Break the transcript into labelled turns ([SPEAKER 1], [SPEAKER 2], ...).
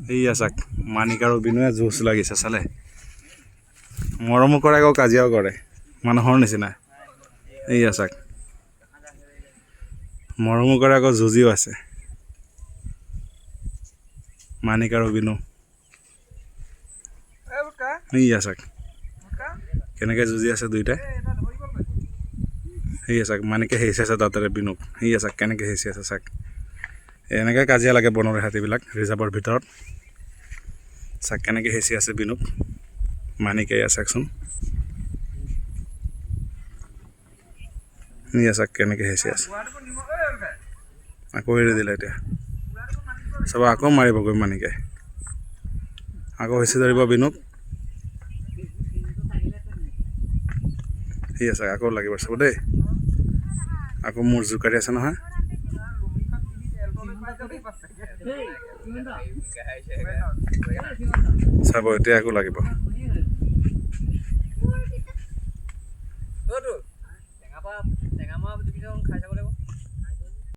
[SPEAKER 1] এইয়া চাক মানিক আৰু বিনুৱে জোচ লাগিছে চালে মৰমো কৰে আকৌ কাজিয়াও কৰে মানুহৰ নিচিনা এইয়া চাক মৰমো কৰে আকৌ যুঁজিও আছে মানিক আৰু বিনু এইয়া চাক কেনেকৈ যুঁজি আছে দুইটাই সেয়া চাক মানিকে হেঁচি আছে দাঁতেৰে বিনুক সেয়া চাক কেনেকৈ হেঁচি আছে চাক এনেকৈ কাজিয়া লাগে বনৰীয়া হাতীবিলাক ৰিজাৰ্ভৰ ভিতৰত চাক কেনেকৈ হেঁচি আছে বিনুক মানিকে এয়া চাকচোন এয়া চাক কেনেকৈ হেঁচি আছে আকৌ এৰি দিলে এতিয়া চাব আকৌ মাৰিবগৈ মানিকে আকৌ হেঁচি ধৰিব বিনুক ঠিক আছে আকৌ লাগিব চাব দেই আকৌ মোৰ জোকাৰি আছে নহয় চাব এতিয়া আকৌ লাগিব